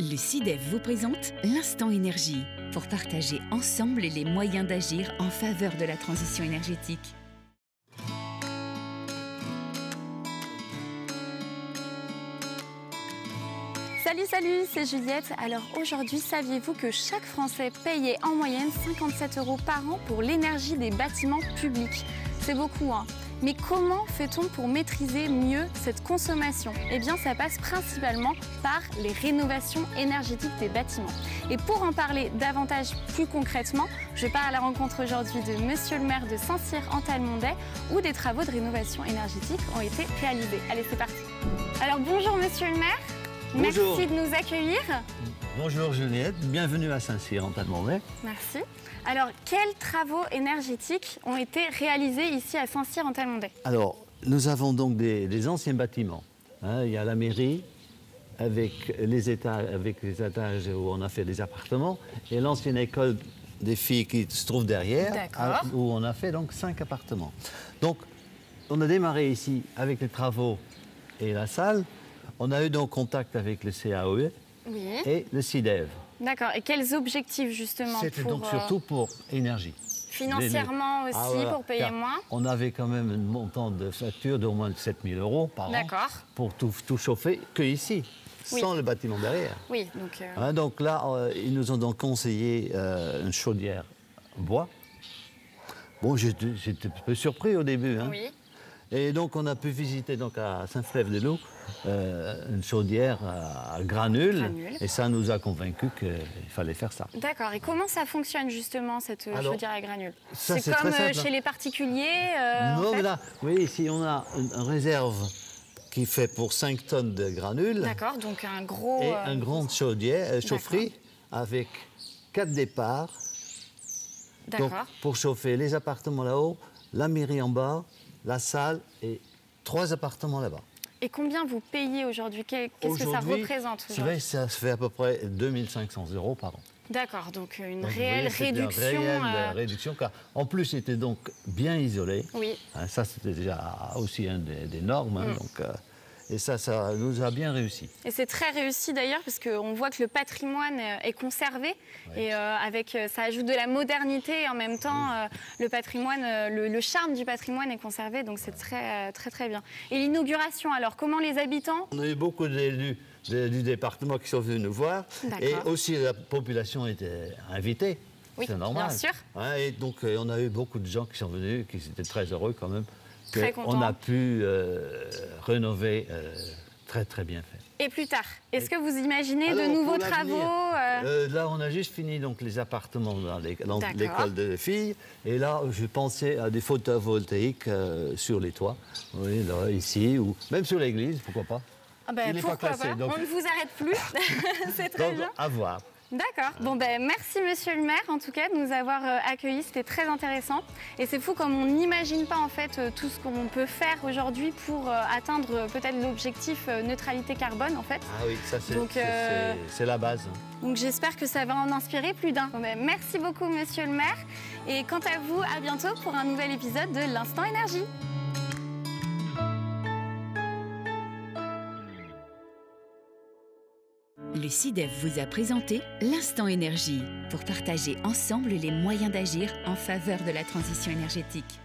Le CIDEF vous présente l'Instant Énergie pour partager ensemble les moyens d'agir en faveur de la transition énergétique. Salut, c'est Juliette. Alors aujourd'hui, saviez-vous que chaque Français payait en moyenne 57 € par an pour l'énergie des bâtiments publics? C'est beaucoup, hein? Mais comment fait-on pour maîtriser mieux cette consommation? Eh bien, ça passe principalement par les rénovations énergétiques des bâtiments. Et pour en parler davantage plus concrètement, je pars à la rencontre aujourd'hui de Monsieur le maire de Saint-Cyr-en-Talmondais, où des travaux de rénovation énergétique ont été réalisés. Allez, c'est parti. Alors bonjour Monsieur le maire. Bonjour. Merci de nous accueillir. Bonjour Juliette, bienvenue à Saint-Cyr-en-Talmondais. Merci. Alors, quels travaux énergétiques ont été réalisés ici à Saint-Cyr-en-Talmondais? Alors, nous avons donc des anciens bâtiments. Il y a la mairie avec les étages où on a fait des appartements et l'ancienne école des filles qui se trouve derrière, où on a fait donc 5 appartements. Donc, on a démarré ici avec les travaux et la salle. On a eu donc contact avec le CAE et le CIDEF. D'accord. Et quels objectifs justement? C'était donc surtout pour énergie. Financièrement aussi, pour payer moins? On avait quand même un montant de facture d'au moins 7 000 € par an pour tout chauffer que ici, sans le bâtiment derrière. Oui, donc là, ils nous ont donc conseillé une chaudière bois. Bon, j'étais un peu surpris au début. Oui. Et donc, on a pu visiter donc, à Saint-Flève-des-Loups une chaudière à granules. Et ça nous a convaincus qu'il fallait faire ça. D'accord. Et comment ça fonctionne justement, cette chaudière à granules? C'est comme chez les particuliers Non, mais là, oui, ici, on a une réserve qui fait pour 5 tonnes de granules. D'accord, donc un gros... Et une grande chaufferie avec 4 départs. Donc, pour chauffer les appartements là-haut, la mairie en bas, la salle et 3 appartements là-bas. Et combien vous payez aujourd'hui? Qu'est-ce que ça représente aujourd'hui? Ça se fait à peu près 2 500 € par an. D'accord, donc une réelle réduction. Une réelle réduction, car en plus c'était donc bien isolé. Oui. Ça c'était déjà aussi un des normes. Et ça nous a bien réussi. Et c'est très réussi d'ailleurs, parce qu'on voit que le patrimoine est conservé. Ouais. Et ça ajoute de la modernité et en même temps, le patrimoine, le charme du patrimoine est conservé. Donc c'est très bien. Et l'inauguration, alors, comment les habitants? On a eu beaucoup d'élus du département qui sont venus nous voir. Et aussi la population était invitée. Oui, c'est normal. Bien sûr. Et donc on a eu beaucoup de gens qui sont venus, qui étaient très heureux quand même. On a pu rénover très bien fait. Et plus tard, est-ce que vous imaginez de nouveaux travaux Là, on a juste fini donc, les appartements dans l'école de filles. Et là, je pensais à des photovoltaïques sur les toits. Oui, là, ici, ou même sur l'église, pourquoi pas. Pourquoi pas, donc... On ne vous arrête plus, c'est très bien. À voir. D'accord. Bon, merci Monsieur le maire, en tout cas, de nous avoir accueillis. C'était très intéressant. Et c'est fou comme on n'imagine pas, en fait, tout ce qu'on peut faire aujourd'hui pour atteindre peut-être l'objectif neutralité carbone, en fait. Ah oui, ça, c'est la base. Donc, j'espère que ça va en inspirer plus d'un. Bon, merci beaucoup, Monsieur le maire. Et quant à vous, à bientôt pour un nouvel épisode de l'Instant Énergie. Le CIDEF vous a présenté l'Instant Énergie pour partager ensemble les moyens d'agir en faveur de la transition énergétique.